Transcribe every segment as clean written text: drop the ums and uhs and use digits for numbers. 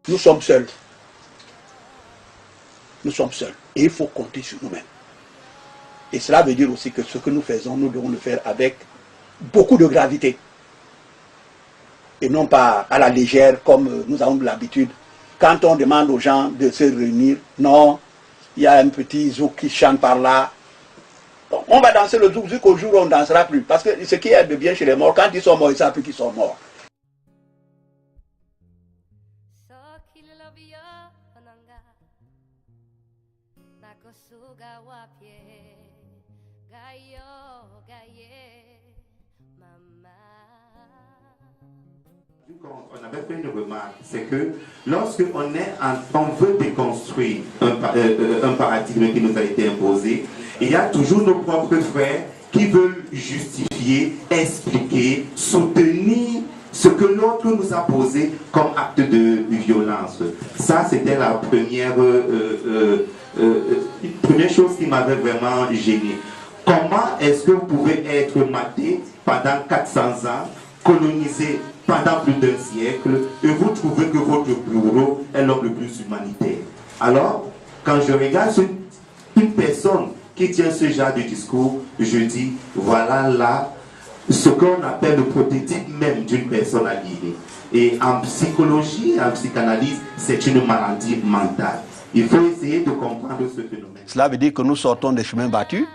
Nous sommes seuls. Nous sommes seuls. Et il faut compter sur nous-mêmes. Et cela veut dire aussi que ce que nous faisons, nous devons le faire avec beaucoup de gravité. Et non pas à la légère comme nous avons l'habitude. Quand on demande aux gens de se réunir, non, il y a un petit zouk qui chante par là. Bon, on va danser le zouk jusqu'au jour où on ne dansera plus. Parce que ce qui est de bien chez les morts, quand ils sont morts, ils ne savent plus qu'ils sont morts. On avait fait une remarque, c'est que lorsqu'on veut déconstruire un paradigme qui nous a été imposé, il y a toujours nos propres frères qui veulent justifier, expliquer, soutenir ce que l'autre nous a posé comme acte de violence. Ça, c'était la première chose qui m'avait vraiment gêné. Comment est-ce que vous pouvez être maté pendant 400 ans, colonisé pendant plus d'un siècle, et vous trouvez que votre bureau est l'homme le plus humanitaire? Alors, quand je regarde une personne qui tient ce genre de discours, je dis, voilà là ce qu'on appelle le prototype même d'une personne aliénée. Et en psychologie, en psychanalyse, c'est une maladie mentale. Il faut essayer de comprendre ce phénomène. Cela veut dire que nous sortons des chemins battus,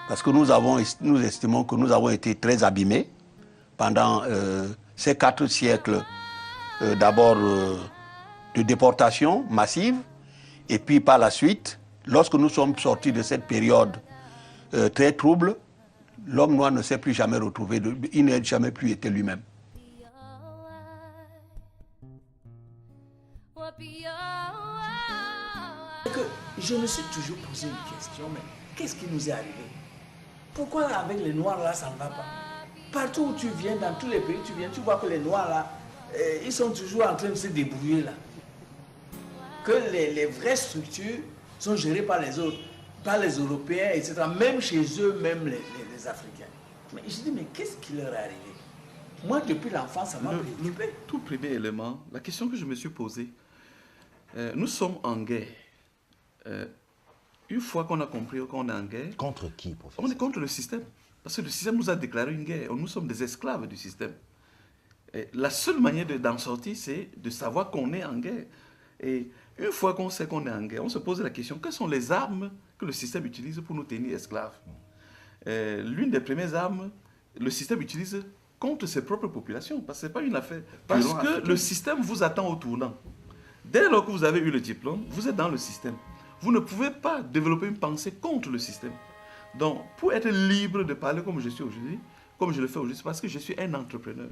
parce que nous estimons que nous avons été très abîmés pendant ces 4 siècles, d'abord de déportation massive, et puis par la suite, lorsque nous sommes sortis de cette période très trouble, l'homme noir ne s'est plus jamais retrouvé, il n'a jamais plus été lui-même. Je me suis toujours posé une question, mais qu'est-ce qui nous est arrivé? Pourquoi avec les Noirs là, ça ne va pas? Partout où tu viens, dans tous les pays où tu viens, tu vois que les Noirs là, ils sont toujours en train de se débrouiller là. Que les vraies structures sont gérées par les autres, par les Européens, etc. Même chez eux, même les Africains. Mais je dis, mais qu'est-ce qui leur est arrivé? Moi, depuis l'enfance, ça m'a préoccupé. Tout premier élément, la question que je me suis posée, nous sommes en guerre. Une fois qu'on a compris qu'on est en guerre... Contre qui, professeur? On est contre le système. Parce que le système nous a déclaré une guerre. Nous sommes des esclaves du système. Et la seule manière d'en sortir, c'est de savoir qu'on est en guerre. Et une fois qu'on sait qu'on est en guerre, on se pose la question, quelles sont les armes que le système utilise pour nous tenir esclaves? L'une des premières armes, le système utilise contre ses propres populations. Parce que ce n'est pas une affaire. Parce que le système vous attend au tournant. Dès lors que vous avez eu le diplôme, vous êtes dans le système. Vous ne pouvez pas développer une pensée contre le système. Donc, pour être libre de parler comme je suis aujourd'hui, comme je le fais aujourd'hui, c'est parce que je suis un entrepreneur.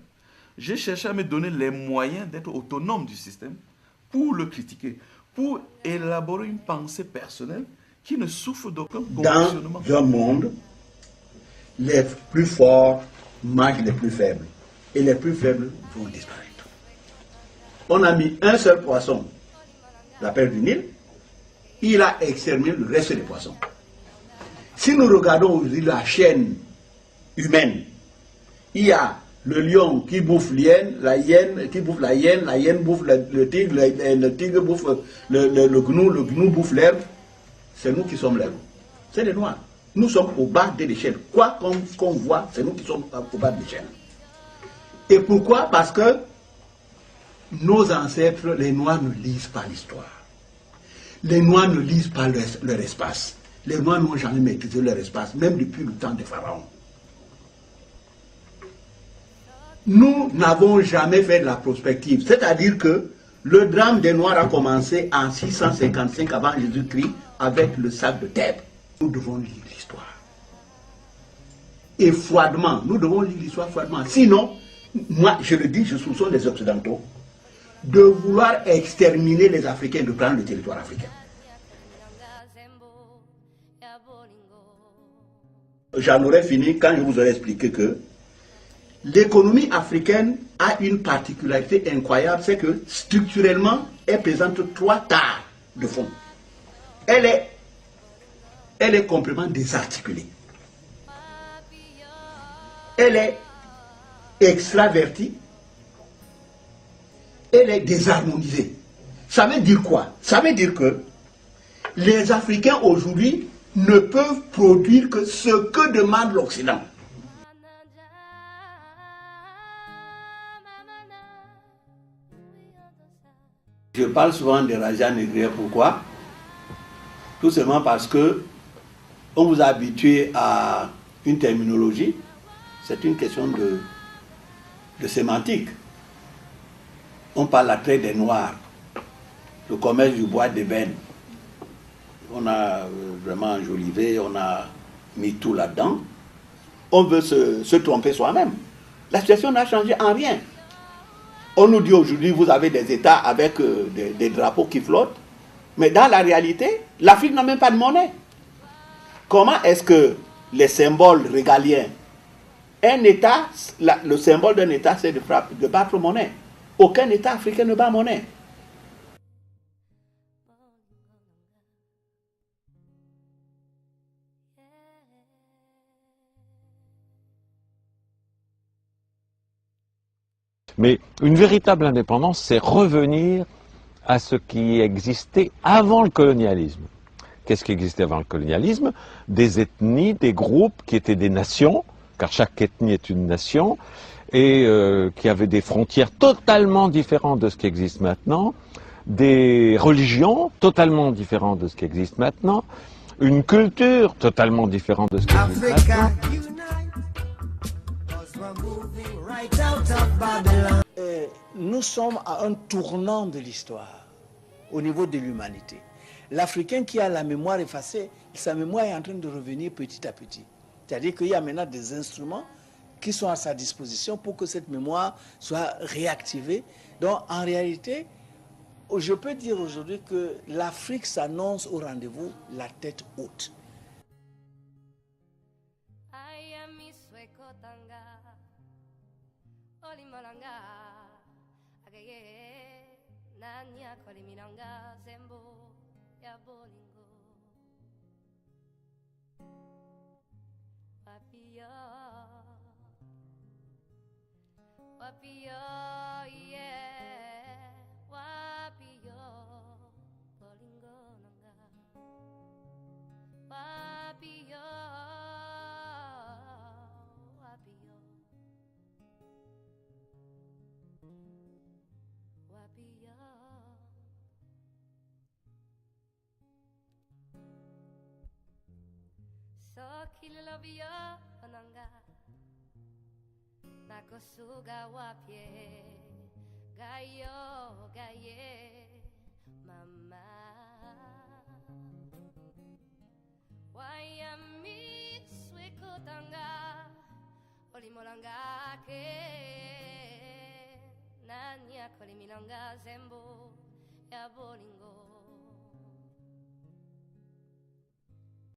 J'ai cherché à me donner les moyens d'être autonome du système pour le critiquer, pour élaborer une pensée personnelle qui ne souffre d'aucun conditionnement. Dans un monde, les plus forts mangent les plus faibles. Et les plus faibles vont disparaître. On a mis un seul poisson, la perle du Nil, il a exterminé le reste des poissons. Si nous regardons aujourd'hui la chaîne humaine, il y a le lion qui bouffe l'hyène, la hyène qui bouffe la hyène bouffe le tigre bouffe le gnou bouffe l'herbe. C'est nous qui sommes l'herbe. C'est les Noirs. Nous sommes au bas de l'échelle. Quoi qu'on voit, c'est nous qui sommes au bas de l'échelle. Et pourquoi? Parce que nos ancêtres, les Noirs, ne lisent pas l'histoire. Les Noirs ne lisent pas leur espace. Les Noirs n'ont jamais maîtrisé leur espace, même depuis le temps des pharaons. Nous n'avons jamais fait de la prospective. C'est-à-dire que le drame des Noirs a commencé en 655 avant Jésus-Christ avec le sac de Thèbes. Nous devons lire l'histoire. Et froidement, nous devons lire l'histoire froidement. Sinon, moi, je le dis, je soupçonne les Occidentaux de vouloir exterminer les Africains, de prendre le territoire africain. J'en aurais fini quand je vous aurais expliqué que l'économie africaine a une particularité incroyable, c'est que structurellement, elle présente 3 tares de fond. Elle est complètement désarticulée. Elle est extravertie. Elle est désharmonisée. Ça veut dire quoi? Ça veut dire que les Africains aujourd'hui ne peuvent produire que ce que demande l'Occident. Je parle souvent de Raja Négrier, pourquoi? Tout simplement parce que on vous a habitué à une terminologie, c'est une question de sémantique. On parle la traite des Noirs, le commerce du bois d'ébène. On a vraiment enjolivé, on a mis tout là-dedans. On veut se tromper soi-même. La situation n'a changé en rien. On nous dit aujourd'hui, vous avez des États avec des drapeaux qui flottent. Mais dans la réalité, l'Afrique n'a même pas de monnaie. Comment est-ce que les symboles régaliens, un État, le symbole d'un État, c'est de battre monnaie. Aucun État africain ne bat monnaie. Mais une véritable indépendance, c'est revenir à ce qui existait avant le colonialisme. Qu'est-ce qui existait avant le colonialisme? Des ethnies, des groupes qui étaient des nations, car chaque ethnie est une nation, et qui avaient des frontières totalement différentes de ce qui existe maintenant, des religions totalement différentes de ce qui existe maintenant, une culture totalement différente de ce qui existe maintenant. Nous sommes à un tournant de l'histoire au niveau de l'humanité. L'Africain qui a la mémoire effacée, sa mémoire est en train de revenir petit à petit. C'est-à-dire qu'il y a maintenant des instruments qui sont à sa disposition pour que cette mémoire soit réactivée. Donc en réalité, je peux dire aujourd'hui que l'Afrique s'annonce au rendez-vous la tête haute. So kilovia onanga nakosuga wapye gayo gaye mama wayami swekotanga olimolanga ke nanya kolimilanga zembo ya bolingo